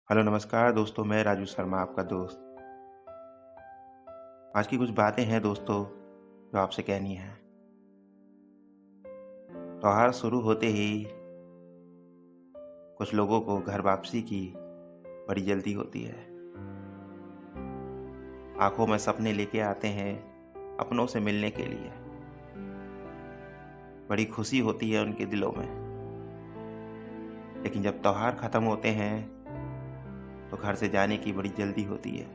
Hello नमस्कार दोस्तों, मैं राजू शर्मा आपका दोस्त। आज की कुछ बातें हैं दोस्तों जो आपसे कहनी है। त्योहार शुरू होते ही कुछ लोगों को घर वापसी की बड़ी जल्दी होती है। आंखों में सपने लेके आते हैं अपनों से मिलने के लिए। बड़ी खुशी होती है उनके दिलों में। लेकिन जब त्योहार खत्म होते हैं तो घर से जाने की बड़ी जल्दी होती है।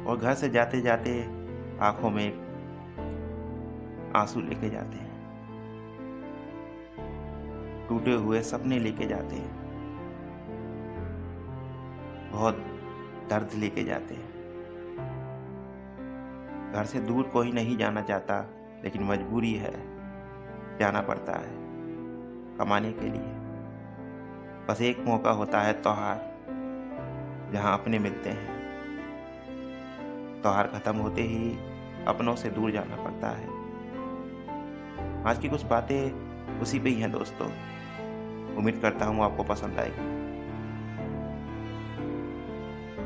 और घर से जाते जाते आंखों में एक आंसू लेके जाते हैं, टूटे हुए सपने लेके जाते हैं, बहुत दर्द लेके जाते हैं। घर से दूर कोई नहीं जाना चाहता, लेकिन मजबूरी है, जाना पड़ता है कमाने के लिए। बस एक मौका होता है त्योहार, जहाँ अपने मिलते हैं। त्योहार खत्म होते ही अपनों से दूर जाना पड़ता है। आज की कुछ बातें उसी पे ही हैं दोस्तों। उम्मीद करता हूँ आपको पसंद आएगी।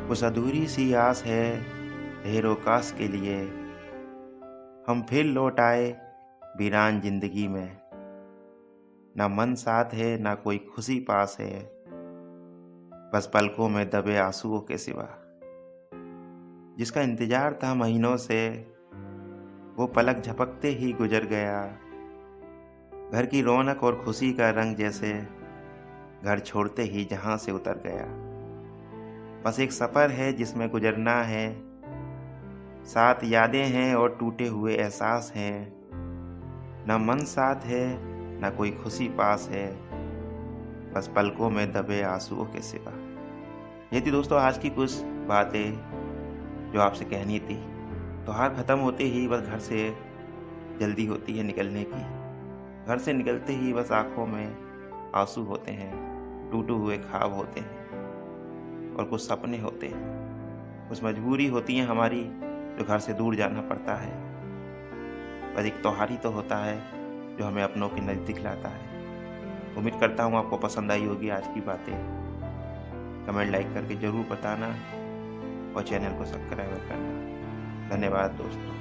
कुछ अधूरी सी आस है ढेरों काश के लिए, हम फिर लौट आए वीरान जिंदगी में। ना मन साथ है ना कोई खुशी पास है, बस पलकों में दबे आंसुओं के सिवा। जिसका इंतजार था महीनों से, वो पलक झपकते ही गुजर गया। घर की रौनक और खुशी का रंग जैसे घर छोड़ते ही जहां से उतर गया। बस एक सफर है जिसमें गुजरना है, साथ यादें हैं और टूटे हुए एहसास हैं। न मन साथ है न कोई खुशी पास है, बस पलकों में दबे आंसुओं के सिवा। ये थी दोस्तों आज की कुछ बातें जो आपसे कहनी थी। त्योहार खत्म होते ही बस घर से जल्दी होती है निकलने की। घर से निकलते ही बस आंखों में आंसू होते हैं, टूटे हुए ख्वाब होते हैं और कुछ सपने होते हैं। कुछ मजबूरी होती है हमारी, जो घर से दूर जाना पड़ता है। बस एक त्योहार ही तो होता है जो हमें अपनों के नज़दीक लाता है। उम्मीद करता हूँ आपको पसंद आई होगी आज की बातें। कमेंट लाइक करके ज़रूर बताना और चैनल को सब्सक्राइब करना। धन्यवाद दोस्तों।